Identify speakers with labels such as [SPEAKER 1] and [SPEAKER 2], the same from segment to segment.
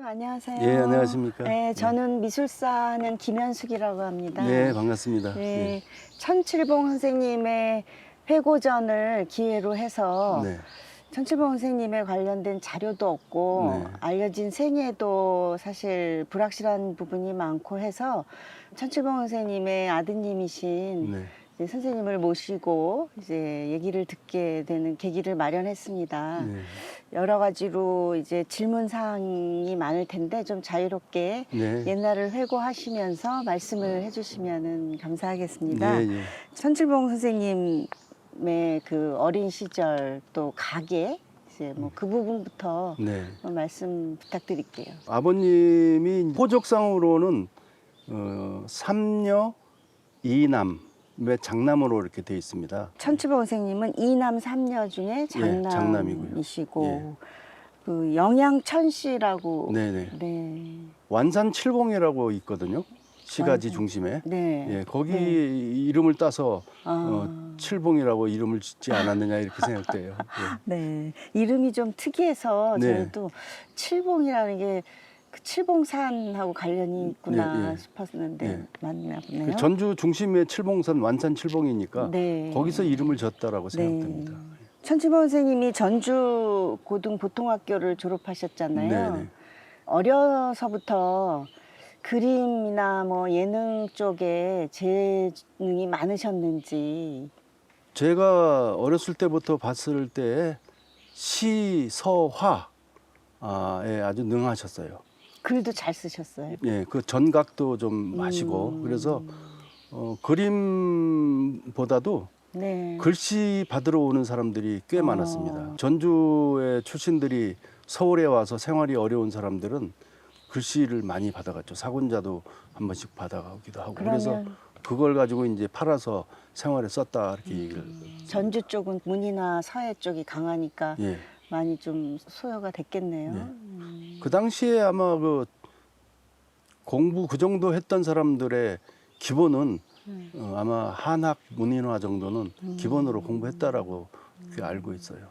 [SPEAKER 1] 안녕하세요.
[SPEAKER 2] 예, 안녕하십니까.
[SPEAKER 1] 네, 저는 미술사 하는 김현숙이라고 합니다.
[SPEAKER 2] 네, 반갑습니다.
[SPEAKER 1] 네,
[SPEAKER 2] 예.
[SPEAKER 1] 천칠봉 선생님의 회고전을 기회로 해서
[SPEAKER 2] 네.
[SPEAKER 1] 천칠봉 선생님에 관련된 자료도 없고
[SPEAKER 2] 네.
[SPEAKER 1] 알려진 생애도 사실 불확실한 부분이 많고 해서 천칠봉 선생님의 아드님이신
[SPEAKER 2] 네.
[SPEAKER 1] 이제 선생님을 모시고 이제 얘기를 듣게 되는 계기를 마련했습니다.
[SPEAKER 2] 네.
[SPEAKER 1] 여러 가지로 이제 질문 사항이 많을 텐데 좀 자유롭게
[SPEAKER 2] 네.
[SPEAKER 1] 옛날을 회고하시면서 말씀을 해주시면은 감사하겠습니다.
[SPEAKER 2] 예, 예.
[SPEAKER 1] 천칠봉 선생님의 그 어린 시절 또 가계 이제 뭐 그 부분부터
[SPEAKER 2] 네.
[SPEAKER 1] 말씀 부탁드릴게요.
[SPEAKER 2] 아버님이 호적상으로는 3녀 2남의 장남으로 이렇게 돼 있습니다.
[SPEAKER 1] 천칠봉 선생님은 이남 삼녀 중에 장남이시고
[SPEAKER 2] 예.
[SPEAKER 1] 그 영양천씨라고
[SPEAKER 2] 네네.
[SPEAKER 1] 네.
[SPEAKER 2] 완산칠봉이라고 있거든요. 시가지
[SPEAKER 1] 완산.
[SPEAKER 2] 중심에.
[SPEAKER 1] 네.
[SPEAKER 2] 예, 거기
[SPEAKER 1] 네.
[SPEAKER 2] 이름을 따서
[SPEAKER 1] 아.
[SPEAKER 2] 칠봉이라고 이름을 짓지 않았느냐 이렇게 생각돼요.
[SPEAKER 1] 네, 이름이 좀 특이해서
[SPEAKER 2] 네.
[SPEAKER 1] 저희도 칠봉이라는 게 그 칠봉산하고 관련이 있구나
[SPEAKER 2] 예, 예.
[SPEAKER 1] 싶었는데
[SPEAKER 2] 예.
[SPEAKER 1] 맞나 보네요.
[SPEAKER 2] 그 전주 중심의 칠봉산 완산칠봉이니까
[SPEAKER 1] 네.
[SPEAKER 2] 거기서 이름을 졌다라고 생각됩니다.
[SPEAKER 1] 천칠봉 선생님이 전주 고등보통학교를 졸업하셨잖아요.
[SPEAKER 2] 네네.
[SPEAKER 1] 어려서부터 그림이나 뭐 예능 쪽에 재능이 많으셨는지.
[SPEAKER 2] 제가 어렸을 때부터 봤을 때 시, 서, 화에 아주 능하셨어요.
[SPEAKER 1] 글도 잘 쓰셨어요.
[SPEAKER 2] 예, 그 전각도 좀 하시고 그래서 그림보다도
[SPEAKER 1] 네.
[SPEAKER 2] 글씨 받으러 오는 사람들이 꽤 많았습니다. 전주의 출신들이 서울에 와서 생활이 어려운 사람들은 글씨를 많이 받아갔죠. 사군자도 한 번씩 받아가기도 하고. 그래서
[SPEAKER 1] 그러면
[SPEAKER 2] 그걸 가지고 이제 팔아서 생활에 썼다 이렇게 얘기를.
[SPEAKER 1] 전주 쪽은 문이나 서예 쪽이 강하니까
[SPEAKER 2] 예.
[SPEAKER 1] 많이 좀 소요가 됐겠네요.
[SPEAKER 2] 네. 그 당시에 아마 그 공부 그 정도 했던 사람들의 기본은 아마 한학 문인화 정도는 기본으로 공부했다라고 그렇게 알고 있어요.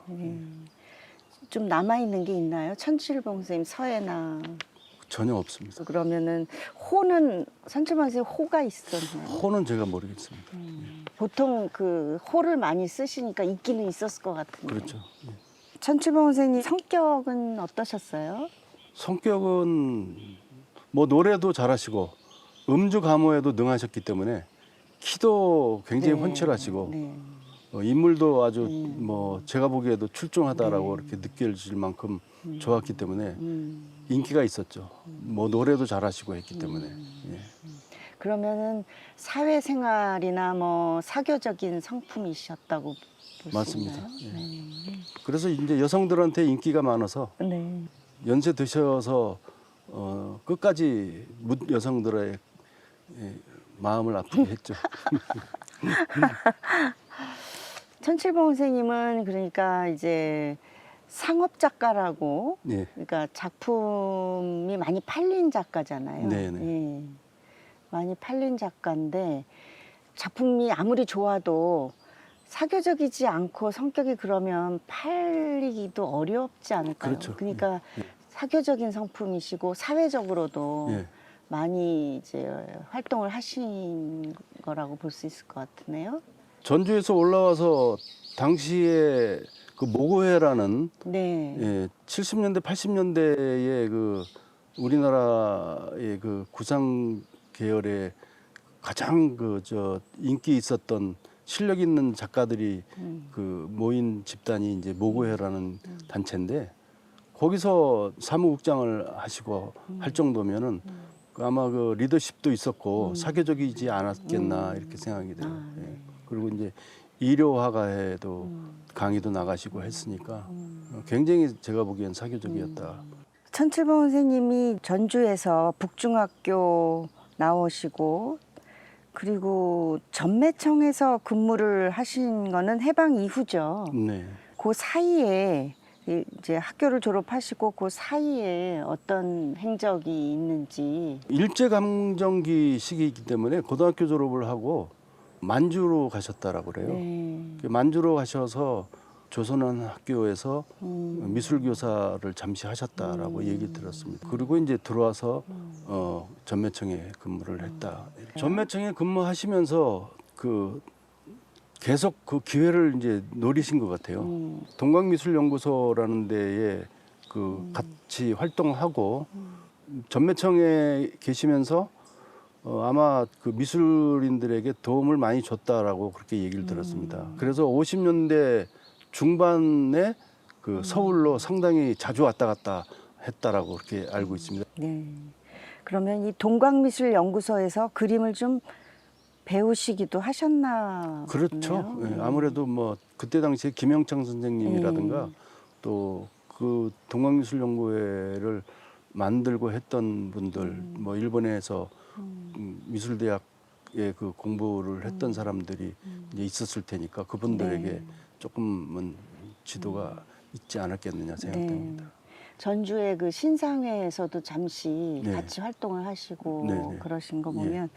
[SPEAKER 1] 좀 남아 있는 게 있나요? 천칠봉 선생님 서예나
[SPEAKER 2] 전혀 없습니다.
[SPEAKER 1] 그러면은 호는 천칠봉 선생님 호가 있었나요?
[SPEAKER 2] 호는 제가 모르겠습니다.
[SPEAKER 1] 보통 그 호를 많이 쓰시니까 있기는 있었을 것 같은데.
[SPEAKER 2] 그렇죠. 예.
[SPEAKER 1] 천칠봉 선생님 성격은 어떠셨어요?
[SPEAKER 2] 성격은 뭐 노래도 잘하시고 음주 가무에도 능하셨기 때문에 키도 굉장히
[SPEAKER 1] 네.
[SPEAKER 2] 헌칠하시고
[SPEAKER 1] 네.
[SPEAKER 2] 인물도 아주 뭐 제가 보기에도 출중하다라고 이렇게 느껴질 만큼 좋았기 때문에 인기가 있었죠. 뭐 노래도 잘하시고 했기 때문에. 예.
[SPEAKER 1] 그러면은 사회생활이나 뭐 사교적인 성품이셨다고 볼 수
[SPEAKER 2] 맞습니다.
[SPEAKER 1] 있나요?
[SPEAKER 2] 예. 그래서 이제 여성들한테 인기가 많아서
[SPEAKER 1] 네.
[SPEAKER 2] 연세 드셔서 끝까지 여성들의 마음을 아프게 했죠.
[SPEAKER 1] 천칠봉 선생님은 그러니까 이제 상업 작가라고
[SPEAKER 2] 예.
[SPEAKER 1] 그러니까 작품이 많이 팔린 작가잖아요.
[SPEAKER 2] 네네.
[SPEAKER 1] 예. 많이 팔린 작가인데 작품이 아무리 좋아도 사교적이지 않고 성격이 그러면 팔리기도 어렵지 않을까요?
[SPEAKER 2] 그렇죠.
[SPEAKER 1] 그러니까 사교적인 성품이시고 사회적으로도
[SPEAKER 2] 예.
[SPEAKER 1] 많이 이제 활동을 하신 거라고 볼 수 있을 것 같으네요.
[SPEAKER 2] 전주에서 올라와서 당시에 그 모고회라는
[SPEAKER 1] 네.
[SPEAKER 2] 예, 70년대 80년대에 그 우리나라의 그 구상 계열의 가장 그 저 인기 있었던 실력 있는 작가들이 그 모인 집단이 이제 모고회라는 단체인데 거기서 사무국장을 하시고 할 정도면은 그 아마 그 리더십도 있었고 사교적이지 않았겠나 이렇게 생각이 돼요.
[SPEAKER 1] 네.
[SPEAKER 2] 예. 그리고 이제 일요화가에도 강의도 나가시고 했으니까 굉장히 제가 보기엔 사교적이었다.
[SPEAKER 1] 천칠봉 선생님이 전주에서 북중학교 나오시고 그리고 전매청에서 근무를 하신 거는 해방 이후죠.
[SPEAKER 2] 네.
[SPEAKER 1] 그 사이에 이제 학교를 졸업하시고 그 사이에 어떤 행적이 있는지.
[SPEAKER 2] 일제감정기 시기이기 때문에 고등학교 졸업을 하고 만주로 가셨다라고 그래요.
[SPEAKER 1] 네.
[SPEAKER 2] 만주로 가셔서 조선한 학교에서 미술 교사를 잠시 하셨다라고 얘기 들었습니다. 그리고 이제 들어와서 전매청에 근무를 했다. 전매청에 근무하시면서 그 계속 그 기회를 이제 노리신 것 같아요. 동광미술연구소라는 데에 그 같이 활동하고 전매청에 계시면서 아마 그 미술인들에게 도움을 많이 줬다라고 그렇게 얘기를 들었습니다. 그래서 50년대 중반에 그 서울로 상당히 자주 왔다 갔다 했다라고 그렇게 알고 있습니다.
[SPEAKER 1] 네. 그러면 이 동광미술연구소에서 그림을 좀 배우시기도 하셨나
[SPEAKER 2] 그렇죠.
[SPEAKER 1] 보네요.
[SPEAKER 2] 예, 아무래도 뭐 그때 당시에 김영창 선생님이라든가 또 그 동광미술연구회를 만들고 했던 분들, 뭐 일본에서 미술대학에 그 공부를 했던 사람들이 이제 있었을 테니까 그분들에게
[SPEAKER 1] 네.
[SPEAKER 2] 조금은 지도가 있지 않았겠느냐 생각됩니다.
[SPEAKER 1] 네. 전주의 그 신상회에서도 잠시
[SPEAKER 2] 네.
[SPEAKER 1] 같이 활동을 하시고
[SPEAKER 2] 네, 네.
[SPEAKER 1] 그러신 거
[SPEAKER 2] 예.
[SPEAKER 1] 보면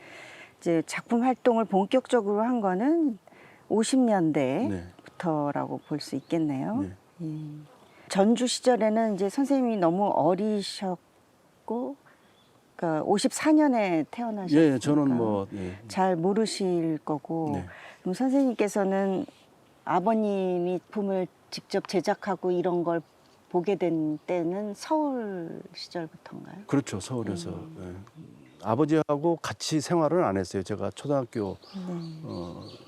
[SPEAKER 1] 이제 작품 활동을 본격적으로 한 거는 50년대부터라고 볼 수 있겠네요.
[SPEAKER 2] 네.
[SPEAKER 1] 예. 전주 시절에는 이제 선생님이 너무 어리셨고, 그러니까 54년에 태어나셨으니까
[SPEAKER 2] 예, 저는 뭐
[SPEAKER 1] 잘 모르실 거고,
[SPEAKER 2] 네.
[SPEAKER 1] 그럼 선생님께서는 아버님이 작품을 직접 제작하고 이런 걸 보게 된 때는 서울 시절부터인가요?
[SPEAKER 2] 그렇죠. 서울에서 예. 아버지하고 같이 생활은 안 했어요. 제가 초등학교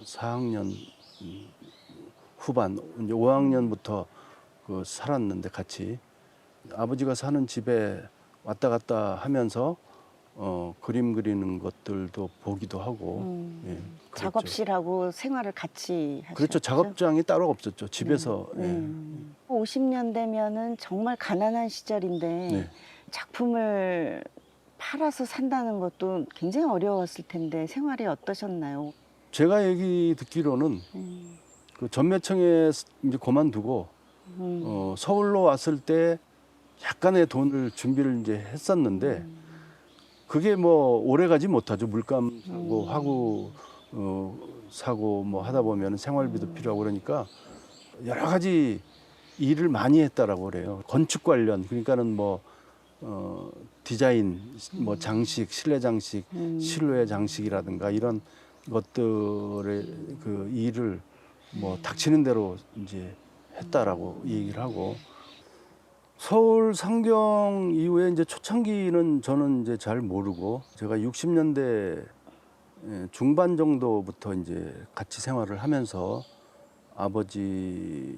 [SPEAKER 2] 4학년 후반 이제 5학년부터 그 살았는데 같이 아버지가 사는 집에 왔다 갔다 하면서 그림 그리는 것들도 보기도 하고 예, 그랬죠.
[SPEAKER 1] 작업실하고 생활을 같이 하셨죠?
[SPEAKER 2] 그렇죠. 작업장이 따로 없었죠. 집에서 예.
[SPEAKER 1] 50년대면은 정말 가난한 시절인데
[SPEAKER 2] 네.
[SPEAKER 1] 작품을 팔아서 산다는 것도 굉장히 어려웠을 텐데 생활이 어떠셨나요?
[SPEAKER 2] 제가 얘기 듣기로는 그 전매청에 이제 그만두고 서울로 왔을 때 약간의 돈을 준비를 이제 했었는데 그게 뭐 오래 가지 못하죠. 물감 사고 화구 사고 뭐 하다 보면 생활비도 필요하고 그러니까 여러 가지 일을 많이 했다라고 그래요. 건축 관련 그러니까는 뭐 디자인, 뭐 장식, 실내 장식, 실외 장식이라든가 이런 것들의 그 일을 뭐 닥치는 대로 이제 했다라고 얘기를 하고 서울 상경 이후에 이제 초창기는 저는 이제 잘 모르고 제가 60년대 중반 정도부터 이제 같이 생활을 하면서 아버지의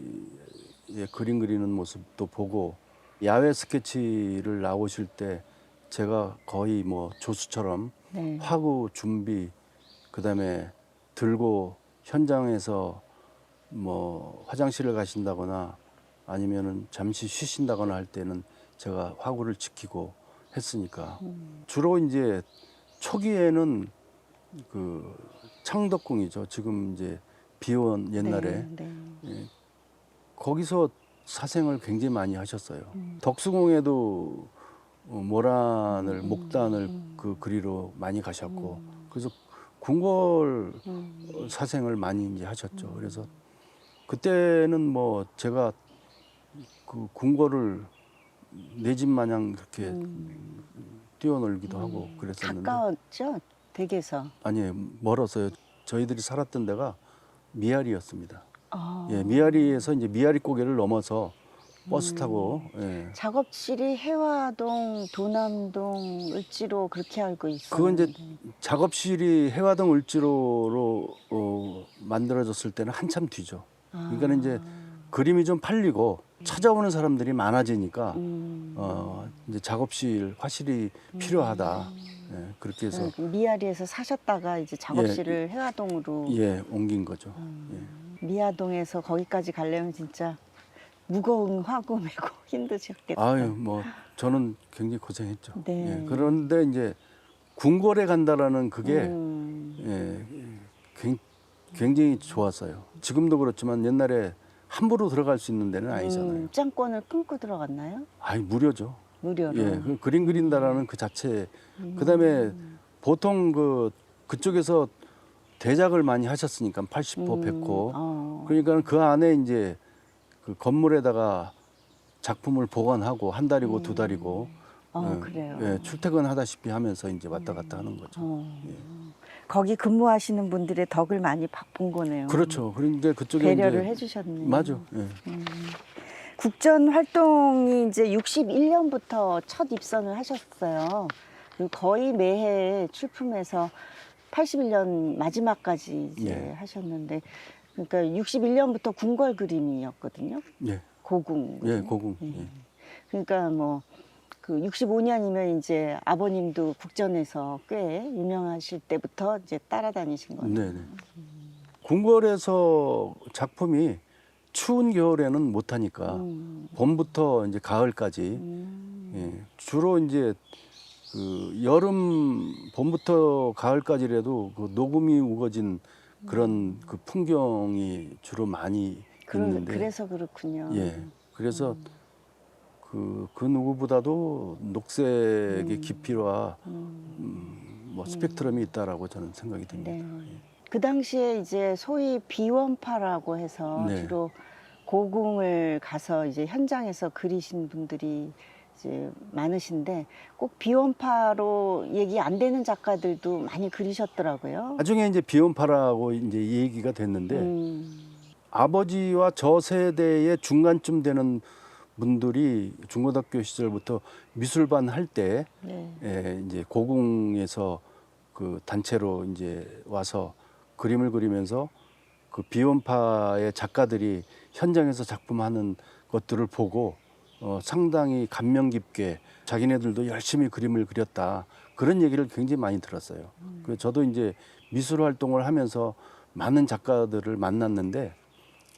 [SPEAKER 2] 그림 그리는 모습도 보고 야외 스케치를 나오실 때 제가 거의 뭐 조수처럼
[SPEAKER 1] 네.
[SPEAKER 2] 화구 준비 그다음에 들고 현장에서 뭐 화장실을 가신다거나 아니면은 잠시 쉬신다거나 할 때는 제가 화구를 지키고 했으니까 주로 이제 초기에는 그 창덕궁이죠. 지금 이제 비원 옛날에
[SPEAKER 1] 네.
[SPEAKER 2] 예, 거기서 사생을 굉장히 많이 하셨어요. 덕수궁에도 모란을 목단을 그 그리러 많이 가셨고 그래서 궁궐 사생을 많이 이제 하셨죠. 그래서 그때는 뭐 제가 그 궁궐을 내 집 마냥 그렇게 뛰어놀기도 하고 그랬었는데
[SPEAKER 1] 가까웠죠? 댁에서.
[SPEAKER 2] 아니에요. 멀었어요. 저희들이 살았던 데가 미아리였습니다.
[SPEAKER 1] 아.
[SPEAKER 2] 예, 미아리에서 이제 미아리 고개를 넘어서 버스 타고 예.
[SPEAKER 1] 작업실이 해화동, 도남동, 을지로 그렇게 알고 있어요.
[SPEAKER 2] 그건 이제 작업실이 해화동 을지로로 만들어졌을 때는 한참 뒤죠. 그러니까 이제 그림이 좀 팔리고 찾아오는 사람들이 많아지니까 이제 작업실 화실이 필요하다. 예, 그렇게 해서
[SPEAKER 1] 미아리에서 사셨다가 이제 작업실을 해화동으로
[SPEAKER 2] 예 옮긴 거죠. 예.
[SPEAKER 1] 미아동에서 거기까지 가려면 진짜 무거운 화구 메고 힘드셨겠다.
[SPEAKER 2] 아유 뭐 저는 굉장히 고생했죠.
[SPEAKER 1] 네.
[SPEAKER 2] 예, 그런데 이제 궁궐에 간다라는 그게 예, 굉장히 좋았어요. 지금도 그렇지만 옛날에 함부로 들어갈 수 있는 데는 아니잖아요.
[SPEAKER 1] 입장권을 끊고 들어갔나요?
[SPEAKER 2] 아이 무료죠.
[SPEAKER 1] 무료로.
[SPEAKER 2] 예, 그 그림 그린다라는 그 자체. 그다음에 보통 그쪽에서 대작을 많이 하셨으니까 80호, 100호. 그러니까 그 안에 이제 그 건물에다가 작품을 보관하고 한 달이고 두 달이고
[SPEAKER 1] 그래요.
[SPEAKER 2] 예, 출퇴근하다시피 하면서 이제 왔다 갔다 하는 거죠. 예.
[SPEAKER 1] 거기 근무하시는 분들의 덕을 많이 본 거네요.
[SPEAKER 2] 그렇죠. 그런데 그쪽에
[SPEAKER 1] 배려를
[SPEAKER 2] 이제
[SPEAKER 1] 해주셨네요.
[SPEAKER 2] 맞아. 예.
[SPEAKER 1] 국전 활동이 이제 61년부터 첫 입선을 하셨어요. 그리고 거의 매해 출품해서 81년 마지막까지 이제
[SPEAKER 2] 예.
[SPEAKER 1] 하셨는데, 그러니까 61년부터 궁궐 그림이었거든요.
[SPEAKER 2] 예.
[SPEAKER 1] 고궁.
[SPEAKER 2] 예, 고궁.
[SPEAKER 1] 예.
[SPEAKER 2] 예.
[SPEAKER 1] 그러니까 뭐 그 65년이면 이제 아버님도 국전에서 꽤 유명하실 때부터 이제 따라다니신 거예요.
[SPEAKER 2] 네, 네. 궁궐에서 작품이 추운 겨울에는 못 하니까 봄부터 이제 가을까지 예, 주로 이제 그 여름 봄부터 가을까지라도 그 녹음이 우거진 그런 그 풍경이 주로 많이 있는데
[SPEAKER 1] 그래서 그렇군요.
[SPEAKER 2] 예, 그래서 그 누구보다도 녹색의 깊이와 뭐 스펙트럼이 있다라고 저는 생각이 듭니다.
[SPEAKER 1] 네. 그 당시에 이제 소위 비원파라고 해서
[SPEAKER 2] 네.
[SPEAKER 1] 주로 고궁을 가서 이제 현장에서 그리신 분들이 이제 많으신데, 꼭 비원파로 얘기 안 되는 작가들도 많이 그리셨더라고요.
[SPEAKER 2] 나중에 이제 비원파라고 이제 얘기가 됐는데 아버지와 저 세대의 중간쯤 되는 분들이 중고등학교 시절부터 미술반 할 때
[SPEAKER 1] 네.
[SPEAKER 2] 이제 고궁에서 그 단체로 이제 와서 그림을 그리면서 그 비원파의 작가들이 현장에서 작품하는 것들을 보고 상당히 감명 깊게 자기네들도 열심히 그림을 그렸다, 그런 얘기를 굉장히 많이 들었어요. 그래서 저도 이제 미술 활동을 하면서 많은 작가들을 만났는데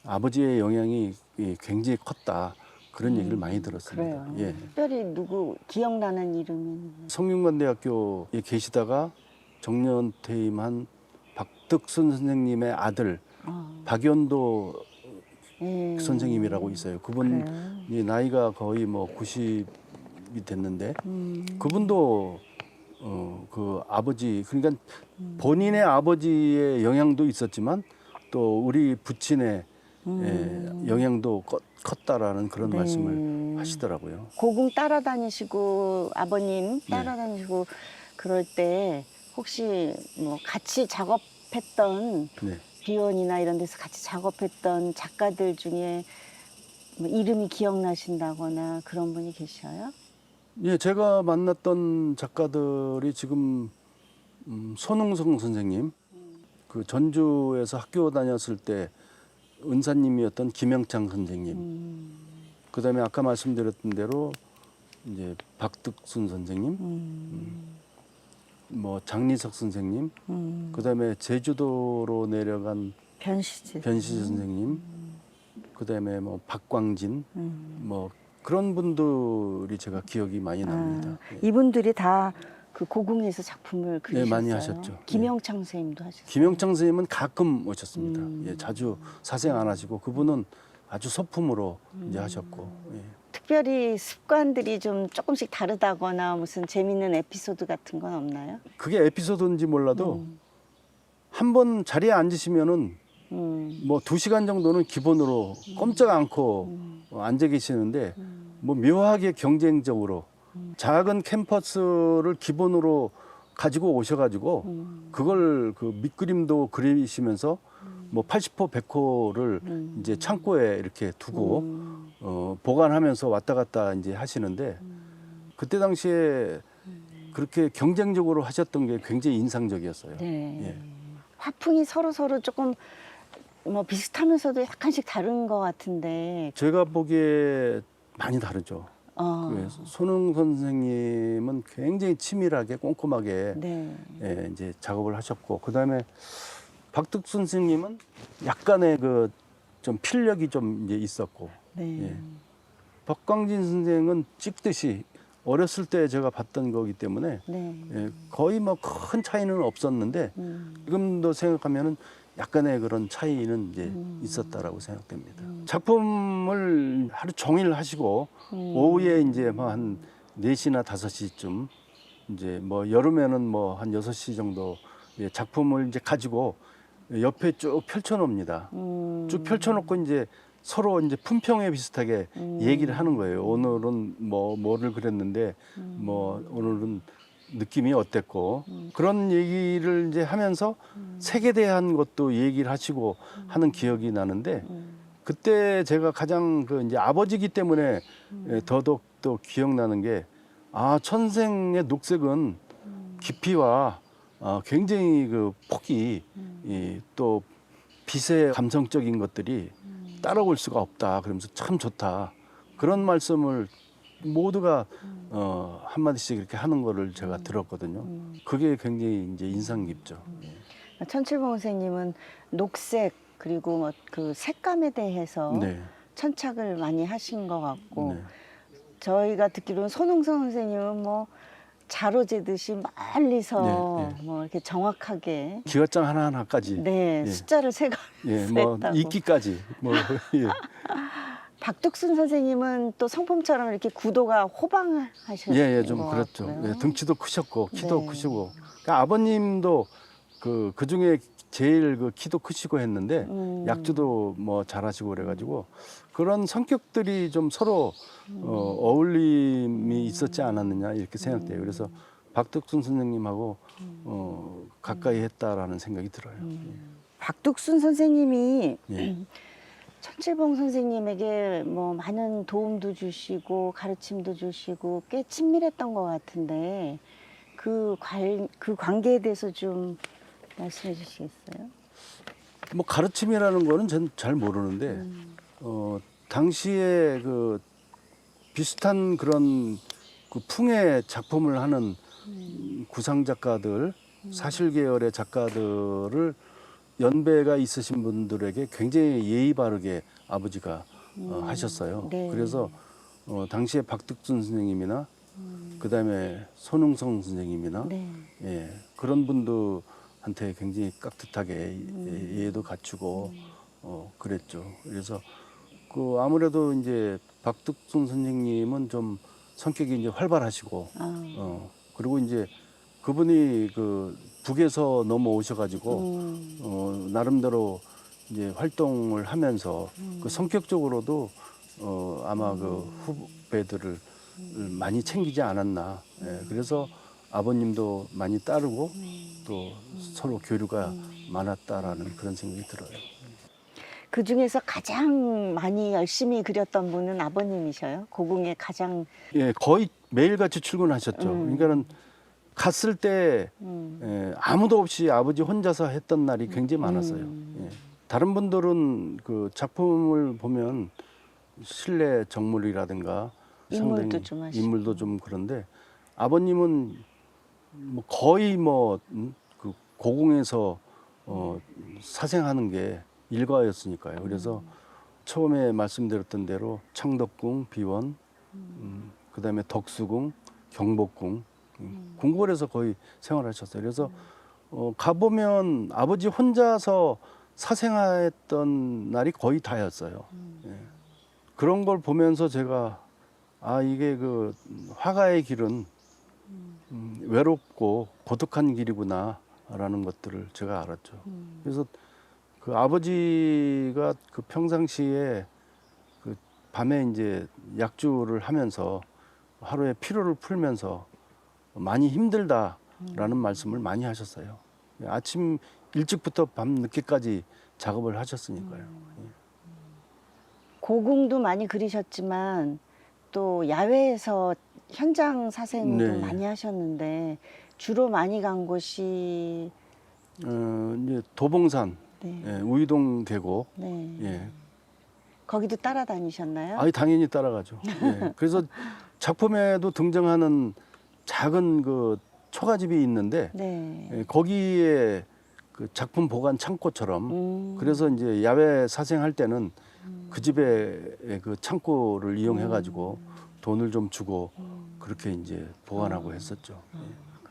[SPEAKER 2] 아버지의 영향이 굉장히 컸다, 그런 얘기를 많이 들었습니다.
[SPEAKER 1] 그래요.
[SPEAKER 2] 예.
[SPEAKER 1] 특별히 누구 기억나는 이름이?
[SPEAKER 2] 성균관대학교에 계시다가 정년 퇴임한 박득순 선생님의 아들 박연도 선생님이라고 있어요. 그분이
[SPEAKER 1] 그래요.
[SPEAKER 2] 나이가 거의 뭐 90이 됐는데 그분도 그 아버지, 그러니까 본인의 아버지의 영향도 있었지만 또 우리 부친의 영향도 컸다라는 그런
[SPEAKER 1] 네.
[SPEAKER 2] 말씀을 하시더라고요.
[SPEAKER 1] 고궁 따라다니시고 아버님
[SPEAKER 2] 네.
[SPEAKER 1] 따라다니시고 그럴 때 혹시 뭐 같이 작업했던
[SPEAKER 2] 네.
[SPEAKER 1] 비원이나 이런 데서 같이 작업했던 작가들 중에 뭐 이름이 기억나신다거나 그런 분이 계셔요?
[SPEAKER 2] 예, 제가 만났던 작가들이 지금 손흥성 선생님, 그 전주에서 학교 다녔을 때 은사님이었던 김영창 선생님, 그다음에 아까 말씀드렸던 대로 이제 박득순 선생님, 뭐 장리석 선생님, 그다음에 제주도로 내려간
[SPEAKER 1] 변시지.
[SPEAKER 2] 변시 선생님, 그다음에 뭐 박광진, 뭐 그런 분들이 제가 기억이 많이 납니다. 예.
[SPEAKER 1] 이분들이 다 그 고궁에서 작품을 그리셨어요.
[SPEAKER 2] 많이 하셨죠.
[SPEAKER 1] 김영창 선생님도 하셨어요.
[SPEAKER 2] 김영창 선생님은 가끔 오셨습니다. 예, 자주 사생 안 하시고 그분은 아주 소품으로 이제 하셨고. 예.
[SPEAKER 1] 특별히 습관들이 좀 조금씩 다르다거나 무슨 재밌는 에피소드 같은 건 없나요?
[SPEAKER 2] 그게 에피소드인지 몰라도 한 번 자리에 앉으시면은 뭐 2시간 정도는 기본으로 꼼짝 않고 앉아 계시는데 뭐 묘하게 경쟁적으로 작은 캠퍼스를 기본으로 가지고 오셔가지고 그걸 그 밑그림도 그리시면서 뭐 80호, 100호를 이제 창고에 이렇게 두고 보관하면서 왔다 갔다 이제 하시는데 그때 당시에 그렇게 경쟁적으로 하셨던 게 굉장히 인상적이었어요.
[SPEAKER 1] 네.
[SPEAKER 2] 예.
[SPEAKER 1] 화풍이 서로 좀 뭐 비슷하면서도 약간씩 다른 것 같은데.
[SPEAKER 2] 제가 보기에 많이 다르죠. 그 손흥 선생님은 굉장히 치밀하게 꼼꼼하게
[SPEAKER 1] 네.
[SPEAKER 2] 예, 이제 작업을 하셨고, 그 다음에 박득순 선생님은 약간의 그 좀 필력이 좀 이제 있었고,
[SPEAKER 1] 네.
[SPEAKER 2] 예. 박광진 선생은 찍듯이 어렸을 때 제가 봤던 거기 때문에
[SPEAKER 1] 네.
[SPEAKER 2] 예, 거의 뭐 큰 차이는 없었는데 지금도 생각하면은 약간의 그런 차이는 이제 있었다라고 생각됩니다. 작품을 하루 종일 하시고 오후에 이제 뭐 한 4시나 5시쯤 이제 뭐 여름에는 뭐 한 6시 정도 예, 작품을 이제 가지고 옆에 쭉 펼쳐 놓습니다. 쭉 펼쳐 놓고 이제 서로 이제 품평에 비슷하게 얘기를 하는 거예요. 오늘은 뭐를 그랬는데 뭐 오늘은 느낌이 어땠고 그런 얘기를 이제 하면서 색에 대한 것도 얘기를 하시고 하는 기억이 나는데 그때 제가 가장 그 이제 아버지기 때문에 더더욱 또 기억나는 게 천생의 녹색은 깊이와 굉장히 그 폭이 또 빛의 감성적인 것들이 따라올 수가 없다. 그러면서 참 좋다. 그런 말씀을 모두가 한마디씩 이렇게 하는 거를 제가 들었거든요. 그게 굉장히 이제 인상 깊죠.
[SPEAKER 1] 천칠봉 선생님은 녹색 그리고 뭐 그 색감에 대해서
[SPEAKER 2] 네.
[SPEAKER 1] 천착을 많이 하신 것 같고
[SPEAKER 2] 네.
[SPEAKER 1] 저희가 듣기로는 손흥성 선생님은 뭐 자로 재듯이 멀리서
[SPEAKER 2] 네, 네.
[SPEAKER 1] 뭐 이렇게 정확하게
[SPEAKER 2] 기와장 하나하나까지.
[SPEAKER 1] 네,
[SPEAKER 2] 예.
[SPEAKER 1] 숫자를 세가면서
[SPEAKER 2] 예, 뭐
[SPEAKER 1] 했다고.
[SPEAKER 2] 이끼까지. 뭐 예.
[SPEAKER 1] 박덕순 선생님은 또 성품처럼 이렇게 구도가 호방하셨던
[SPEAKER 2] 예, 좀
[SPEAKER 1] 것
[SPEAKER 2] 그렇죠.
[SPEAKER 1] 같고요.
[SPEAKER 2] 예, 등치도 크셨고 키도
[SPEAKER 1] 네.
[SPEAKER 2] 크시고. 그러니까 아버님도 그 중에 제일 그 키도 크시고 했는데 약주도 뭐 잘하시고 그래가지고 그런 성격들이 좀 서로 어울림이 있었지 않았느냐 이렇게 생각돼요. 그래서 박덕순 선생님하고 가까이 했다라는 생각이 들어요.
[SPEAKER 1] 박덕순 선생님이
[SPEAKER 2] 예.
[SPEAKER 1] 천칠봉 선생님에게 뭐 많은 도움도 주시고 가르침도 주시고 꽤 친밀했던 것 같은데 그 관계에 대해서 좀 말씀해 주시겠어요?
[SPEAKER 2] 뭐 가르침이라는 거는 전 잘 모르는데 당시에 그 비슷한 그런 그 풍의 작품을 하는 구상 작가들, 사실 계열의 작가들을 연배가 있으신 분들에게 굉장히 예의 바르게 아버지가 하셨어요.
[SPEAKER 1] 네.
[SPEAKER 2] 그래서 당시에 박덕순 선생님이나 그다음에 손흥성 선생님이나
[SPEAKER 1] 네.
[SPEAKER 2] 예, 그런 분들한테 굉장히 깍듯하게 예의도 갖추고 그랬죠. 그래서 그 아무래도 이제 박덕순 선생님은 좀 성격이 이제 활발하시고 그리고 이제 그분이 그 북에서 넘어오셔가지고 나름대로 이제 활동을 하면서 그 성격적으로도 아마 그 후배들을 많이 챙기지 않았나. 예, 그래서 아버님도 많이 따르고 또 서로 교류가 많았다라는 그런 생각이 들어요.
[SPEAKER 1] 그 중에서 가장 많이 열심히 그렸던 분은 아버님이셔요? 고궁에 가장
[SPEAKER 2] 예, 거의 매일같이 출근하셨죠. 그러니까는 갔을 때 아무도 없이 아버지 혼자서 했던 날이 굉장히 많았어요. 예. 다른 분들은 그 작품을 보면 실내 정물이라든가
[SPEAKER 1] 인물도
[SPEAKER 2] 상당히
[SPEAKER 1] 좀 하시고.
[SPEAKER 2] 인물도 좀 그런데 아버님은 뭐 거의 그 고궁에서 사생하는 게 일과였으니까요. 그래서 처음에 말씀드렸던 대로 창덕궁, 비원, 그다음에 덕수궁, 경복궁, 궁궐에서 거의 생활하셨어요. 그래서 가보면 아버지 혼자서 사생활했던 날이 거의 다였어요. 예. 그런 걸 보면서 제가 이게 그 화가의 길은 외롭고 고독한 길이구나라는 것들을 제가 알았죠. 그래서 그 아버지가 그 평상시에 그 밤에 이제 약주를 하면서 하루에 피로를 풀면서 많이 힘들다라는 말씀을 많이 하셨어요. 아침 일찍부터 밤 늦게까지 작업을 하셨으니까요.
[SPEAKER 1] 고궁도 많이 그리셨지만 또 야외에서 현장 사생도
[SPEAKER 2] 네.
[SPEAKER 1] 많이 하셨는데 주로 많이 간 곳이
[SPEAKER 2] 이제 도봉산,
[SPEAKER 1] 네.
[SPEAKER 2] 예, 우이동 계곡,
[SPEAKER 1] 네.
[SPEAKER 2] 예.
[SPEAKER 1] 거기도 따라다니셨나요?
[SPEAKER 2] 당연히 따라가죠. 예. 그래서 작품에도 등장하는 작은 그 초가집이 있는데
[SPEAKER 1] 네.
[SPEAKER 2] 예, 거기에 그 작품 보관 창고처럼 그래서 이제 야외 사생할 때는 그 집에 그 창고를 이용해 가지고 돈을 좀 주고 그렇게 이제 보관하고 했었죠. 예.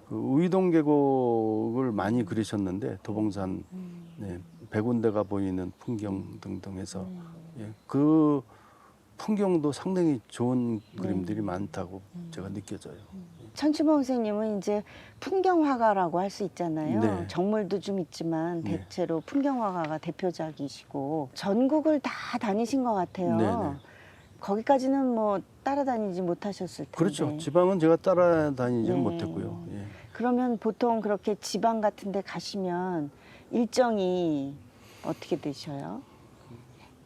[SPEAKER 2] 그 우이동 계곡을 많이 그리셨는데 도봉산 네, 100군데가 보이는 풍경 등등 해서 예, 그 풍경도 상당히 좋은 그림들이 많다고 제가 느껴져요.
[SPEAKER 1] 천치봉 선생님은 이제 풍경화가라고 할 수 있잖아요.
[SPEAKER 2] 네.
[SPEAKER 1] 정물도 좀 있지만
[SPEAKER 2] 네.
[SPEAKER 1] 대체로 풍경화가가 대표작이시고 전국을 다 다니신 것 같아요.
[SPEAKER 2] 네네.
[SPEAKER 1] 거기까지는 뭐 따라다니지 못하셨을 텐데.
[SPEAKER 2] 그렇죠. 지방은 제가 따라다니지는
[SPEAKER 1] 네.
[SPEAKER 2] 못했고요. 예.
[SPEAKER 1] 그러면 보통 그렇게 지방 같은 데 가시면 일정이 어떻게 되셔요?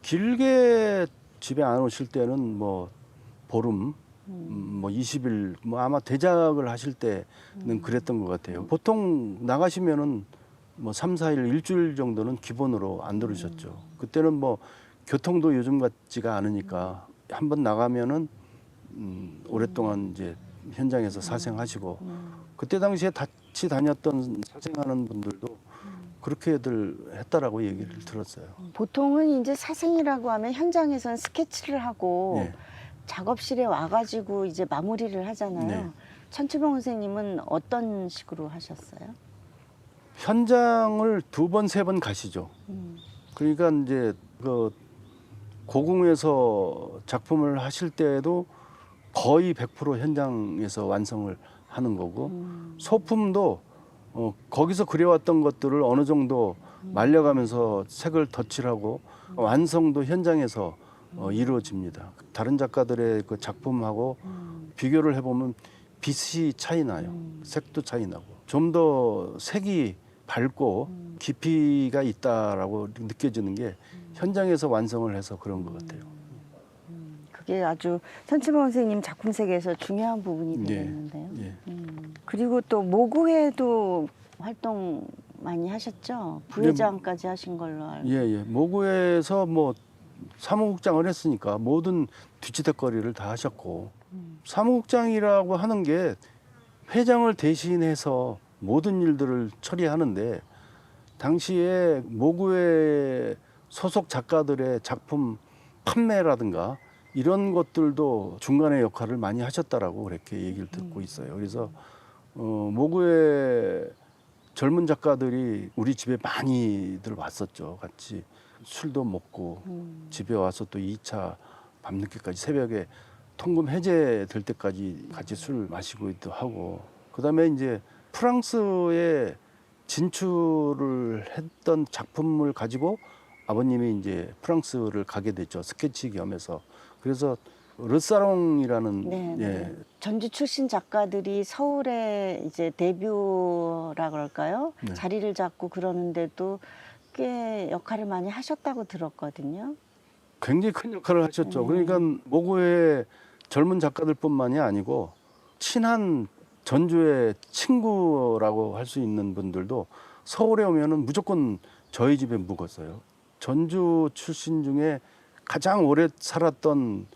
[SPEAKER 2] 길게 집에 안 오실 때는 뭐 보름, 뭐 20일, 뭐 아마 대작을 하실 때는 그랬던 것 같아요. 보통 나가시면은 뭐 3, 4일, 일주일 정도는 기본으로 안 들으셨죠. 그때는 뭐 교통도 요즘 같지가 않으니까 한번 나가면은 오랫동안 이제 현장에서 사생하시고 그때 당시에 같이 다녔던 사생하는 분들도 그렇게들 했다라고 얘기를 들었어요.
[SPEAKER 1] 보통은 이제 사생이라고 하면 현장에서는 스케치를 하고
[SPEAKER 2] 네.
[SPEAKER 1] 작업실에 와가지고 이제 마무리를 하잖아요.
[SPEAKER 2] 네.
[SPEAKER 1] 천치봉 선생님은 어떤 식으로 하셨어요?
[SPEAKER 2] 현장을 2번, 3번 가시죠. 그러니까 이제 그 고궁에서 작품을 하실 때에도 거의 100% 현장에서 완성을 하는 거고 소품도 거기서 그려왔던 것들을 어느 정도 말려가면서 색을 덧칠하고 완성도 현장에서 이루어집니다. 다른 작가들의 그 작품하고 비교를 해보면 빛이 차이 나요. 색도 차이 나고 좀 더 색이 밝고 깊이가 있다라고 느껴지는 게 현장에서 완성을 해서 그런 것 같아요.
[SPEAKER 1] 그게 아주 천치봉 선생님 작품 세계에서 중요한 부분이
[SPEAKER 2] 예,
[SPEAKER 1] 되겠는데요.
[SPEAKER 2] 예.
[SPEAKER 1] 그리고 또 모구에도 활동 많이 하셨죠? 부회장까지 하신 걸로 알고.
[SPEAKER 2] 예, 예. 모구에서 뭐 사무국장을 했으니까 모든 뒤치다거리를 다 하셨고 사무국장이라고 하는 게 회장을 대신해서 모든 일들을 처리하는데 당시에 모구의 소속 작가들의 작품 판매라든가 이런 것들도 중간의 역할을 많이 하셨다라고 그렇게 얘기를 듣고 있어요. 그래서 모구의 젊은 작가들이 우리 집에 많이들 왔었죠. 같이 술도 먹고 집에 와서 또 2차 밤늦게까지 새벽에 통금 해제될 때까지 같이 술 마시고도 하고 그다음에 이제 프랑스에 진출을 했던 작품을 가지고 아버님이 이제 프랑스를 가게 됐죠. 스케치 겸해서. 그래서 르사롱이라는
[SPEAKER 1] 네,
[SPEAKER 2] 예,
[SPEAKER 1] 네. 전주 출신 작가들이 서울에 이제 데뷔라 그럴까요?
[SPEAKER 2] 네.
[SPEAKER 1] 자리를 잡고 그러는데도 꽤 역할을 많이 하셨다고 들었거든요.
[SPEAKER 2] 굉장히 큰 역할을 하셨죠. 그러니까 모구의 젊은 작가들뿐만이 아니고 친한 전주의 친구라고 할 수 있는 분들도 서울에 오면은 무조건 저희 집에 묵었어요. 전주 출신 중에 가장 오래 살았던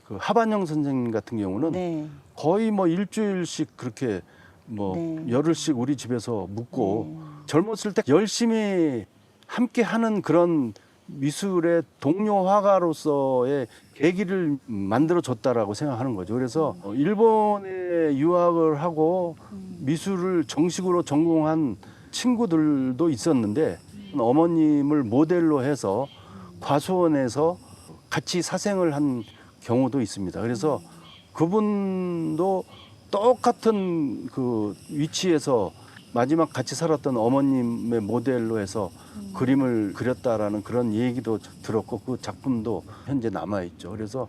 [SPEAKER 2] 그 하반영 선생님 같은 경우는
[SPEAKER 1] 네.
[SPEAKER 2] 거의 뭐 일주일씩 그렇게 뭐
[SPEAKER 1] 네.
[SPEAKER 2] 열흘씩 우리 집에서 묵고 젊었을 때 열심히 함께 하는 그런 미술의 동료 화가로서의 계기를 만들어 줬다라고 생각하는 거죠. 그래서 일본에 유학을 하고 미술을 정식으로 전공한 친구들도 있었는데 어머님을 모델로 해서 과수원에서 같이 사생을 한 경우도 있습니다. 그래서 그분도 똑같은 그 위치에서 마지막 같이 살았던 어머님의 모델로 해서 그림을 그렸다라는 그런 얘기도 들었고 그 작품도 현재 남아 있죠. 그래서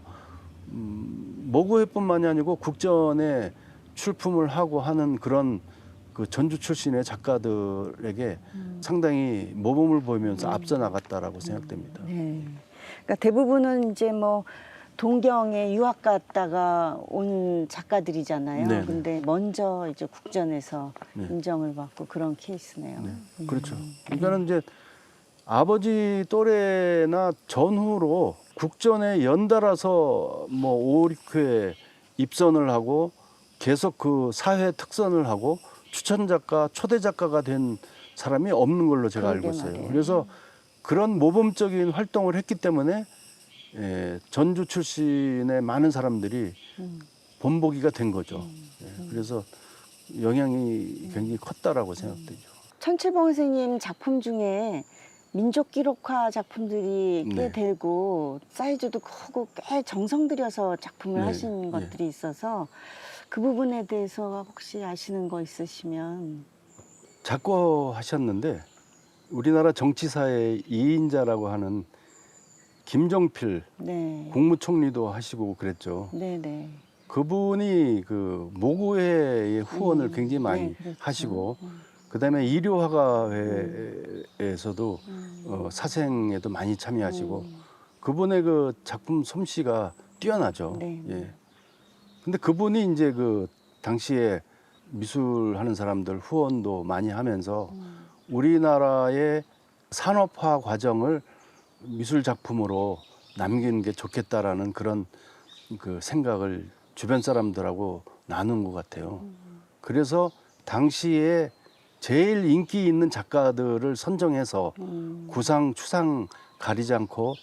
[SPEAKER 2] 모구회뿐만이 아니고 국전에 출품을 하고 하는 그런 그 전주 출신의 작가들에게 상당히 모범을 보이면서 앞서 나갔다라고 생각됩니다.
[SPEAKER 1] 네. 그러니까 대부분은 이제 뭐 동경에 유학 갔다가 온 작가들이잖아요.
[SPEAKER 2] 네네.
[SPEAKER 1] 근데 먼저 이제 국전에서
[SPEAKER 2] 네.
[SPEAKER 1] 인정을 받고 그런 케이스네요.
[SPEAKER 2] 네, 그렇죠. 그러니까는 이제 아버지 또래나 전후로 국전에 연달아서 뭐 5, 6회 입선을 하고 계속 그 사회 특선을 하고 추천 작가, 초대 작가가 된 사람이 없는 걸로 제가
[SPEAKER 1] 그러게
[SPEAKER 2] 알고 있어요.
[SPEAKER 1] 말이에요.
[SPEAKER 2] 그래서 그런 모범적인 활동을 했기 때문에 전주 출신의 많은 사람들이 본보기가 된 거죠. 그래서 영향이 굉장히 컸다라고 생각되죠.
[SPEAKER 1] 천칠봉 선생님 작품 중에 민족 기록화 작품들이 꽤
[SPEAKER 2] 네.
[SPEAKER 1] 되고 사이즈도 크고 꽤 정성 들여서 작품을
[SPEAKER 2] 네,
[SPEAKER 1] 하신
[SPEAKER 2] 예.
[SPEAKER 1] 것들이 있어서 그 부분에 대해서 혹시 아시는 거 있으시면.
[SPEAKER 2] 작고 하셨는데 우리나라 정치사의 2인자라고 하는 김종필
[SPEAKER 1] 네.
[SPEAKER 2] 국무총리도 하시고 그랬죠.
[SPEAKER 1] 네네.
[SPEAKER 2] 그분이 그 모구회의 후원을 굉장히 많이
[SPEAKER 1] 네, 그렇죠.
[SPEAKER 2] 하시고 그다음에 일요화가회에서도 사생에도 많이 참여하시고 그분의 그 작품 솜씨가 뛰어나죠.
[SPEAKER 1] 네.
[SPEAKER 2] 예. 근데 그분이 이제 그 당시에 미술 하는 사람들 후원도 많이 하면서 우리나라의 산업화 과정을 미술 작품으로 남기는 게 좋겠다라는 그런 그 생각을 주변 사람들하고 나눈 것 같아요. 그래서 당시에 제일 인기 있는 작가들을 선정해서 구상, 추상 가리지 않고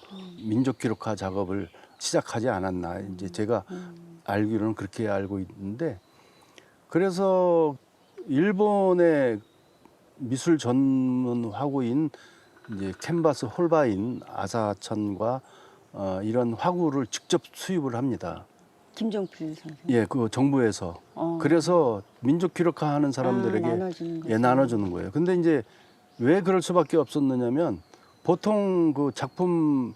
[SPEAKER 2] 민족 기록화 작업을 시작하지 않았나. 이제 제가 알기로는 그렇게 알고 있는데, 그래서 일본의 미술 전문 화구인 이제 캔바스 홀바인 아사천과 이런 화구를 직접 수입을 합니다.
[SPEAKER 1] 김종필 선생.
[SPEAKER 2] 예, 그 정부에서. 그래서 민족 기록화 하는 사람들에게
[SPEAKER 1] 나눠주는 거죠.
[SPEAKER 2] 나눠주는 거예요. 근데 이제 왜 그럴 수밖에 없었느냐면 보통 그 작품의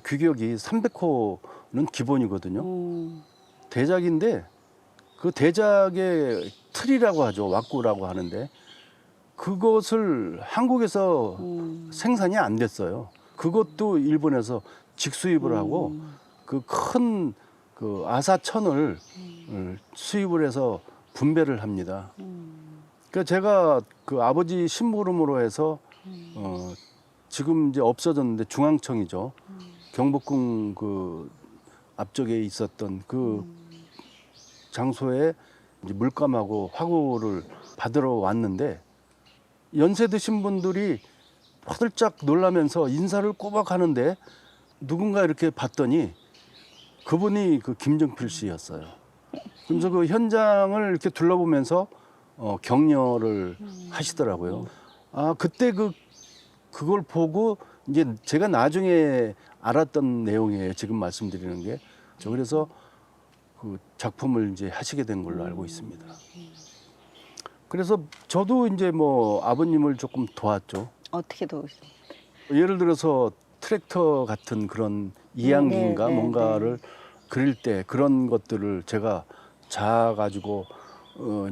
[SPEAKER 2] 규격이 300호는 기본이거든요. 대작인데 그 대작의 틀이라고 하죠. 왁구라고 하는데 그것을 한국에서 생산이 안 됐어요. 그것도 일본에서 직수입을 하고 그 큰 그 아사천을 수입을 해서 분배를 합니다. 그러니까 제가 그 아버지 심부름으로 해서 지금 이제 없어졌는데 중앙청이죠. 경복궁 그 앞쪽에 있었던 그 장소에 이제 물감하고 화구를 받으러 왔는데 연세 드신 분들이 화들짝 놀라면서 인사를 꼬박 하는데 누군가 이렇게 봤더니 그분이 그 김종필 씨였어요. 그래서 그 현장을 이렇게 둘러보면서 격려를 하시더라고요. 아, 그때 그걸 보고 이제 제가 나중에 알았던 내용이에요. 지금 말씀드리는 게. 그래서 그 작품을 이제 하시게 된 걸로 알고 있습니다. 그래서 저도 이제 뭐 아버님을 조금 도왔죠.
[SPEAKER 1] 어떻게 도우시죠?
[SPEAKER 2] 예를 들어서 트랙터 같은 그런 이양기인가 뭔가를 그릴 때 그런 것들을 제가 자아가지고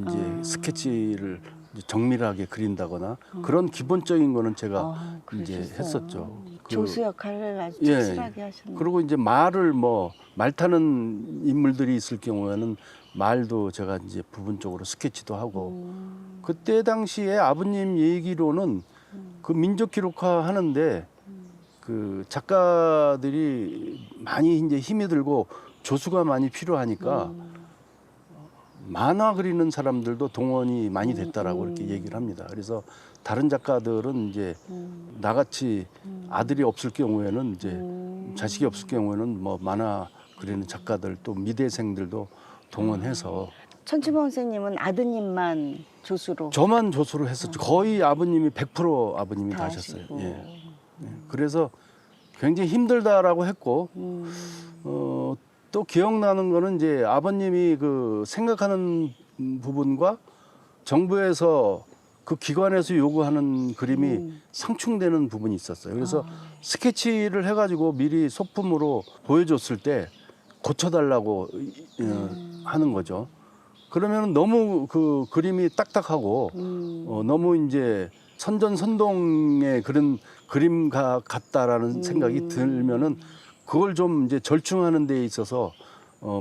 [SPEAKER 2] 이제 스케치를 이제 정밀하게 그린다거나 그런 기본적인 거는 제가 이제 했었죠.
[SPEAKER 1] 조수 역할을 아주
[SPEAKER 2] 예.
[SPEAKER 1] 착실하게 하셨네요.
[SPEAKER 2] 그리고 이제 말을 뭐 말 타는 인물들이 있을 경우에는 말도 제가 이제 부분적으로 스케치도 하고 그때 당시에 아버님 얘기로는 그 민족 기록화 하는데 그 작가들이 많이 이제 힘이 들고 조수가 많이 필요하니까 만화 그리는 사람들도 동원이 많이 됐다라고 이렇게 얘기를 합니다. 그래서 다른 작가들은 이제 나같이 아들이 없을 경우에는 이제 자식이 없을 경우에는 뭐 만화 그리는 작가들 또 미대생들도 동원해서
[SPEAKER 1] 천치범 선생님은 아드님만 조수로
[SPEAKER 2] 저만 조수로 했었죠. 거의 아버님이 100% 아버님이 다
[SPEAKER 1] 다
[SPEAKER 2] 하셨어요.
[SPEAKER 1] 하시고.
[SPEAKER 2] 예. 그래서 굉장히 힘들다라고 했고 또 기억나는 거는 이제 아버님이 그 생각하는 부분과 정부에서 그 기관에서 요구하는 그림이 상충되는 부분이 있었어요. 그래서 스케치를 해가지고 미리 소품으로 보여줬을 때 고쳐달라고 하는 거죠. 그러면 너무 그 그림이 딱딱하고 너무 이제 선전선동의 그런 그림 같다라는 생각이 들면은 그걸 좀 이제 절충하는 데 있어서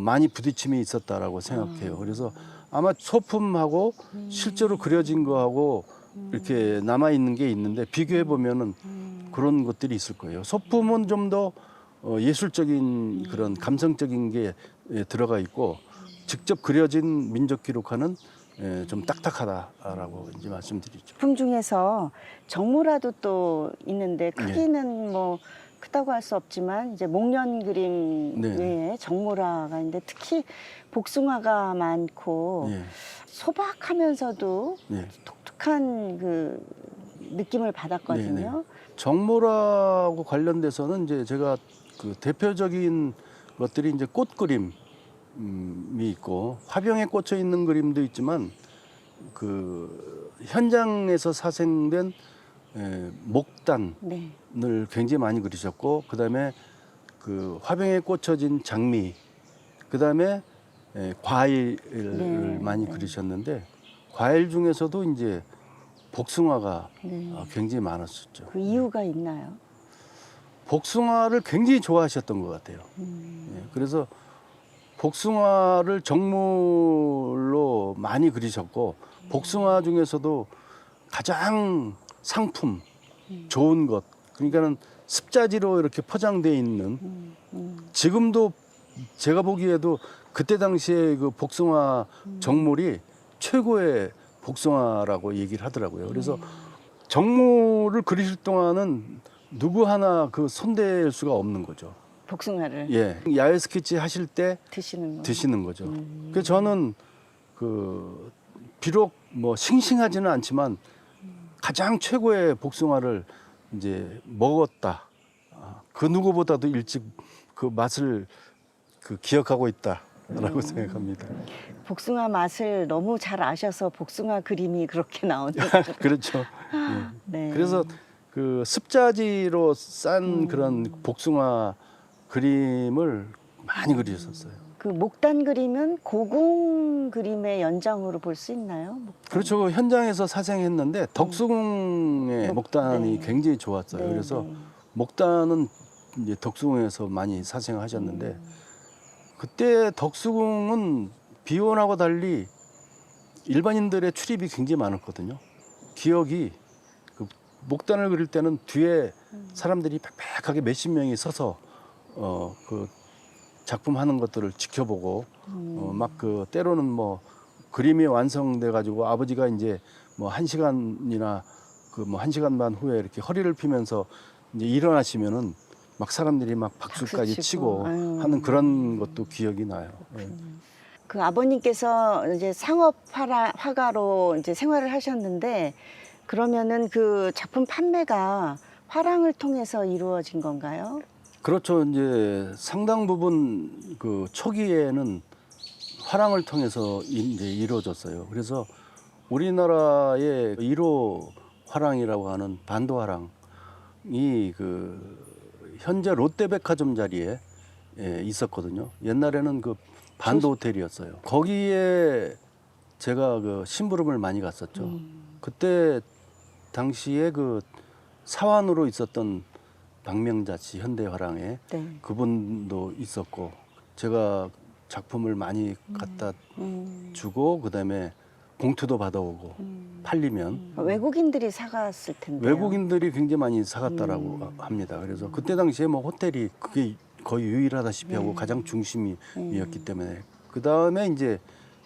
[SPEAKER 2] 많이 부딪힘이 있었다라고 생각해요. 그래서 아마 소품하고 실제로 그려진 거하고 이렇게 남아 있는 게 있는데 비교해 보면은 그런 것들이 있을 거예요. 소품은 좀 더 예술적인 그런 감성적인 게 들어가 있고 직접 그려진 민족 기록화는 좀 딱딱하다라고 이제 말씀드리죠.
[SPEAKER 1] 작품 중에서 정모라도 또 있는데 크기는 뭐 크다고 할 수 없지만 이제 목련 그림
[SPEAKER 2] 네.
[SPEAKER 1] 외에 정모라가 있는데 특히 복숭아가 많고
[SPEAKER 2] 예.
[SPEAKER 1] 소박하면서도
[SPEAKER 2] 예.
[SPEAKER 1] 독특한 그 느낌을 받았거든요.
[SPEAKER 2] 네네. 정모라고 관련돼서는 이제 제가 그 대표적인 것들이 이제 꽃 그림 있고 화병에 꽂혀 있는 그림도 있지만 그 현장에서 사생된 목단을
[SPEAKER 1] 네.
[SPEAKER 2] 굉장히 많이 그리셨고 그다음에 그 화병에 꽂혀진 장미 그다음에 과일을
[SPEAKER 1] 네,
[SPEAKER 2] 많이
[SPEAKER 1] 네.
[SPEAKER 2] 그리셨는데 과일 중에서도 이제 복숭아가
[SPEAKER 1] 네.
[SPEAKER 2] 굉장히 많았었죠.
[SPEAKER 1] 그 이유가 있나요?
[SPEAKER 2] 복숭아를 굉장히 좋아하셨던 것 같아요. 예, 그래서 복숭아를 정물로 많이 그리셨고 복숭아 중에서도 가장 상품 좋은 것 그러니까는 습자지로 이렇게 포장되어 있는 지금도 제가 보기에도 그때 당시에 그 복숭아 정물이 최고의 복숭아라고 얘기를 하더라고요. 그래서 정물을 그리실 동안은 누구 하나 그 손댈 수가 없는 거죠.
[SPEAKER 1] 복숭아를
[SPEAKER 2] 예, 야외 스케치 하실 때
[SPEAKER 1] 드시는 거.
[SPEAKER 2] 드시는 거죠. 그래서 저는 그 비록 뭐 싱싱하지는 않지만 가장 최고의 복숭아를 이제 먹었다. 그 누구보다도 일찍 그 맛을 그 기억하고 있다라고 생각합니다.
[SPEAKER 1] 복숭아 맛을 너무 잘 아셔서 복숭아 그림이 그렇게 나오는.
[SPEAKER 2] 그렇죠. 예.
[SPEAKER 1] 네.
[SPEAKER 2] 그래서 그 습자지로 싼 그런 복숭아 그림을 많이 그리셨어요.
[SPEAKER 1] 그 목단 그림은 고궁 그림의 연장으로 볼 수 있나요? 목단.
[SPEAKER 2] 그렇죠. 그 현장에서 사생했는데 덕수궁의 목단이
[SPEAKER 1] 네.
[SPEAKER 2] 굉장히 좋았어요.
[SPEAKER 1] 네,
[SPEAKER 2] 그래서
[SPEAKER 1] 네.
[SPEAKER 2] 목단은 이제 덕수궁에서 많이 사생하셨는데 그때 덕수궁은 비원하고 달리 일반인들의 출입이 굉장히 많았거든요. 기억이 그 목단을 그릴 때는 뒤에 사람들이 빽빽하게 몇십 명이 서서 그 작품 하는 것들을 지켜보고 막 그 때로는 뭐 그림이 완성돼 가지고 아버지가 이제 뭐 1시간이나 그 뭐 1시간 반 후에 이렇게 허리를 피면서 이제 일어나시면은 막 사람들이 막 박수까지
[SPEAKER 1] 박수 치고.
[SPEAKER 2] 치고
[SPEAKER 1] 아유.
[SPEAKER 2] 하는 그런 것도 기억이 나요. 예.
[SPEAKER 1] 그 아버님께서 이제 상업 화가로 이제 생활을 하셨는데 그러면은 그 작품 판매가 화랑을 통해서 이루어진 건가요?
[SPEAKER 2] 그렇죠. 이제 상당 부분 그 초기에는 화랑을 통해서 이제 이루어졌어요. 그래서 우리나라의 1호 화랑이라고 하는 반도 화랑이 그 현재 롯데백화점 자리에 있었거든요. 옛날에는 그 반도 호텔이었어요. 거기에 제가 그 심부름을 많이 갔었죠. 그때 당시에 그 사환으로 있었던 박명자 씨 현대화랑에
[SPEAKER 1] 네.
[SPEAKER 2] 그분도 있었고 제가 작품을 많이 갖다 주고 그다음에 봉투도 받아오고 팔리면
[SPEAKER 1] 외국인들이 사갔을 텐데.
[SPEAKER 2] 외국인들이 굉장히 많이 사갔다라고 합니다. 그래서 그때 당시에 뭐 호텔이 그게 거의 유일하다시피 하고 가장 중심이었기 때문에 그 다음에 이제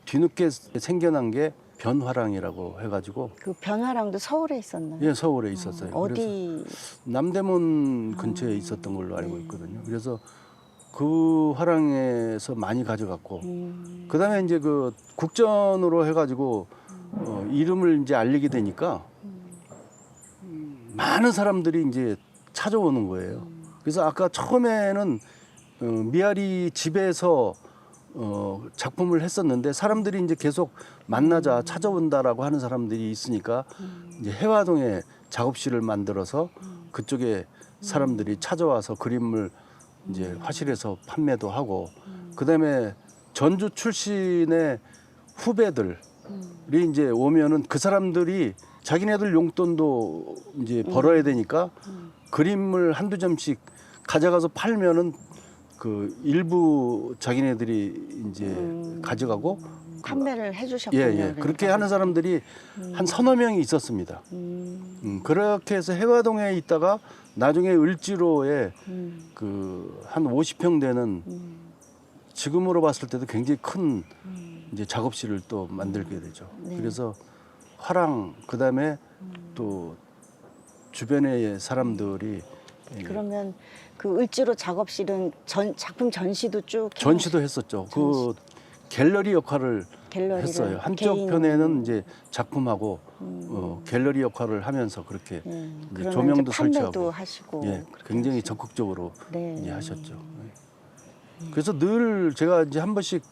[SPEAKER 2] 뒤늦게 생겨난 게 변화랑이라고 해가지고
[SPEAKER 1] 그 변화랑도 서울에 있었나요?
[SPEAKER 2] 예 서울에 있었어요. 그래서
[SPEAKER 1] 어디?
[SPEAKER 2] 남대문 근처에 있었던 걸로 알고 있거든요. 그래서 그 화랑에서 많이 가져갔고 그다음에 이제 그 국전으로 해가지고 이름을 이제 알리게 되니까 많은 사람들이 이제 찾아오는 거예요. 그래서 아까 처음에는 미아리 집에서 작품을 했었는데 사람들이 이제 계속 만나자 찾아온다라고 하는 사람들이 있으니까 이제 해화동에 작업실을 만들어서 그쪽에 사람들이 찾아와서 그림을 이제 화실에서 판매도 하고 그다음에 전주 출신의 후배들이 이제 오면은 그 사람들이 자기네들 용돈도 이제 벌어야 되니까 그림을 한두 점씩 가져가서 팔면은 그 일부 자기네들이 이제 가져가고
[SPEAKER 1] 판매를 해주셨군요.
[SPEAKER 2] 예, 예.
[SPEAKER 1] 그러니까.
[SPEAKER 2] 그렇게 하는 사람들이 한 서너 명이 있었습니다. 그렇게 해서 해화동에 있다가 나중에 을지로에 그 한 50평 되는 지금으로 봤을 때도 굉장히 큰 이제 작업실을 또 만들게 되죠.
[SPEAKER 1] 네.
[SPEAKER 2] 그래서 화랑 그다음에 또 주변의 사람들이
[SPEAKER 1] 그러면 그 을지로 작업실은 작품 전시도 쭉
[SPEAKER 2] 전시도 했었죠. 그 갤러리 역할을
[SPEAKER 1] 갤러리를
[SPEAKER 2] 했어요. 한쪽
[SPEAKER 1] 개인-
[SPEAKER 2] 편에는 이제 작품하고 갤러리 역할을 하면서 그렇게 이제
[SPEAKER 1] 그러면
[SPEAKER 2] 조명도
[SPEAKER 1] 이제 판매도
[SPEAKER 2] 설치하고
[SPEAKER 1] 하시고
[SPEAKER 2] 예,
[SPEAKER 1] 그렇게
[SPEAKER 2] 굉장히
[SPEAKER 1] 하시고.
[SPEAKER 2] 적극적으로
[SPEAKER 1] 네.
[SPEAKER 2] 이제 하셨죠. 그래서 늘 제가 이제 한 번씩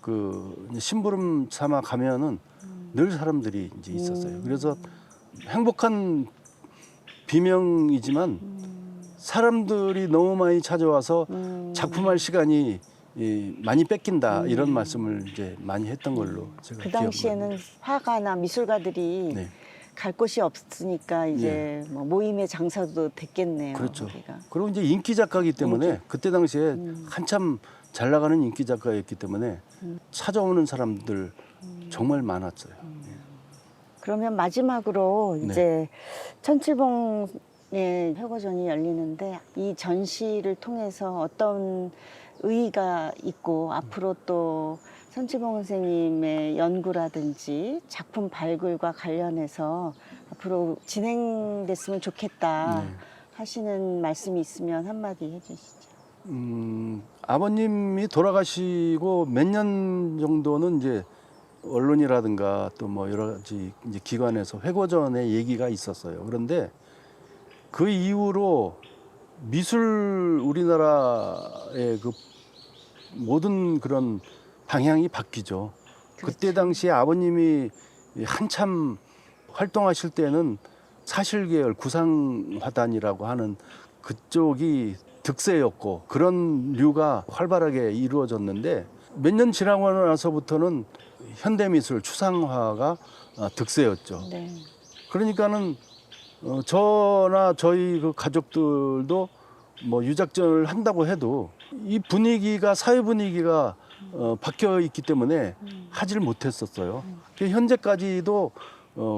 [SPEAKER 2] 그 이제 심부름 삼아 가면은 늘 사람들이 이제 있었어요. 그래서 행복한 비명이지만 사람들이 너무 많이 찾아와서 작품할 시간이 많이 뺏긴다 이런 말씀을 이제 많이 했던 걸로 제가
[SPEAKER 1] 그 당시에는 화가나 미술가들이
[SPEAKER 2] 네.
[SPEAKER 1] 갈 곳이 없으니까 이제 뭐 모임의 장사도 됐겠네요.
[SPEAKER 2] 그렇죠.
[SPEAKER 1] 거기가.
[SPEAKER 2] 그리고 이제 인기 작가이기 때문에 그때 당시에 한참 잘 나가는 인기 작가였기 때문에 찾아오는 사람들 정말 많았어요.
[SPEAKER 1] 그러면 마지막으로
[SPEAKER 2] 네.
[SPEAKER 1] 이제 천칠봉의 회고전이 열리는데 이 전시를 통해서 어떤 의의가 있고 앞으로 또 천칠봉 선생님의 연구라든지 작품 발굴과 관련해서 앞으로 진행됐으면 좋겠다
[SPEAKER 2] 네.
[SPEAKER 1] 하시는 말씀이 있으면 한마디 해주시죠.
[SPEAKER 2] 아버님이 돌아가시고 몇 년 정도는 이제 언론이라든가 또 뭐 여러 가지 이제 기관에서 회고전의 얘기가 있었어요. 그런데 그 이후로 미술 우리나라의 그 모든 그런 방향이 바뀌죠. 그때 당시에 아버님이 한참 활동하실 때는 사실계열 구상화단이라고 하는 그쪽이 득세였고 그런 류가 활발하게 이루어졌는데 몇 년 지나고 나서부터는 현대미술 추상화가 득세였죠.
[SPEAKER 1] 네.
[SPEAKER 2] 그러니까는 저나 저희 그 가족들도 뭐 유작전을 한다고 해도 이 분위기가 사회 분위기가 바뀌어 있기 때문에 하지를 못했었어요. 현재까지도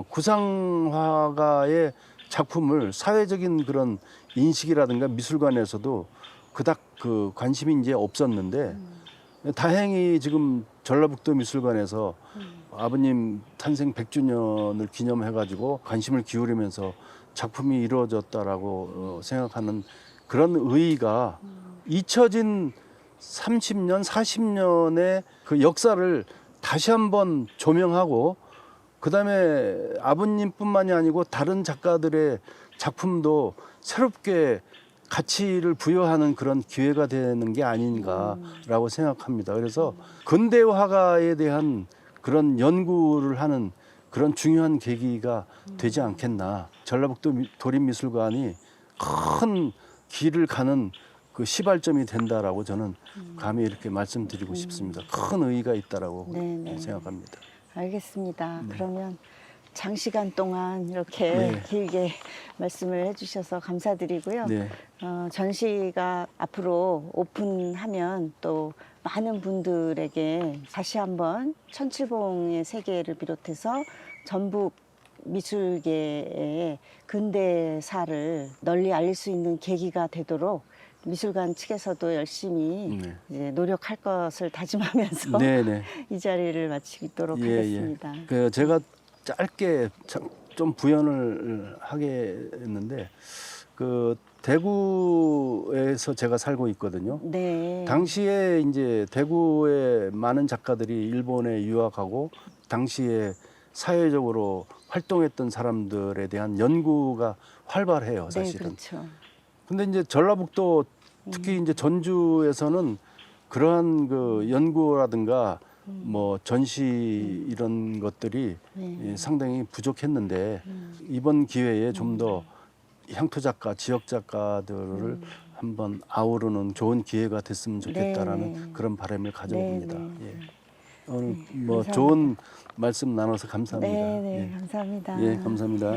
[SPEAKER 2] 구상화가의 작품을 사회적인 그런 인식이라든가 미술관에서도 그닥 그 관심이 이제 없었는데 다행히 지금 전라북도 미술관에서 아버님 탄생 100주년을 기념해가지고 관심을 기울이면서 작품이 이루어졌다라고 생각하는 그런 의의가 잊혀진 30년, 40년의 그 역사를 다시 한번 조명하고 그다음에 아버님뿐만이 아니고 다른 작가들의 작품도 새롭게 가치를 부여하는 그런 기회가 되는 게 아닌가라고 생각합니다. 그래서 근대 화가에 대한 그런 연구를 하는 그런 중요한 계기가 되지 않겠나. 전라북도 도립미술관이 큰 길을 가는 그 시발점이 된다라고 저는 감히 이렇게 말씀드리고 싶습니다. 큰 의의가 있다라고
[SPEAKER 1] 네네.
[SPEAKER 2] 생각합니다.
[SPEAKER 1] 알겠습니다. 그러면 장시간 동안 이렇게
[SPEAKER 2] 네.
[SPEAKER 1] 길게 말씀을 해주셔서 감사드리고요.
[SPEAKER 2] 네.
[SPEAKER 1] 전시가 앞으로 오픈하면 또 많은 분들에게 다시 한번 천칠봉의 세계를 비롯해서 전북 미술계의 근대사를 널리 알릴 수 있는 계기가 되도록 미술관 측에서도 열심히
[SPEAKER 2] 네.
[SPEAKER 1] 이제 노력할 것을 다짐하면서
[SPEAKER 2] 네네.
[SPEAKER 1] 이 자리를 마치도록
[SPEAKER 2] 예,
[SPEAKER 1] 하겠습니다.
[SPEAKER 2] 그 제가 짧게 좀 부연을 하게 했는데 그 대구에서 제가 살고 있거든요.
[SPEAKER 1] 네.
[SPEAKER 2] 당시에 이제 대구에 많은 작가들이 일본에 유학하고 당시에 사회적으로 활동했던 사람들에 대한 연구가 활발해요,
[SPEAKER 1] 네,
[SPEAKER 2] 사실은.
[SPEAKER 1] 그렇죠.
[SPEAKER 2] 근데 이제 전라북도 특히 이제 전주에서는 그러한 그 연구라든가 뭐 전시 이런 것들이
[SPEAKER 1] 네.
[SPEAKER 2] 상당히 부족했는데 이번 기회에 좀 더 향토 작가, 지역 작가들을 한번 아우르는 좋은 기회가 됐으면 좋겠다라는
[SPEAKER 1] 네.
[SPEAKER 2] 그런 바람을 가져봅니다.
[SPEAKER 1] 네, 네.
[SPEAKER 2] 예. 오늘 뭐
[SPEAKER 1] 감사합니다.
[SPEAKER 2] 좋은 말씀 나눠서 감사합니다.
[SPEAKER 1] 네, 네,
[SPEAKER 2] 예.
[SPEAKER 1] 감사합니다.
[SPEAKER 2] 예, 감사합니다.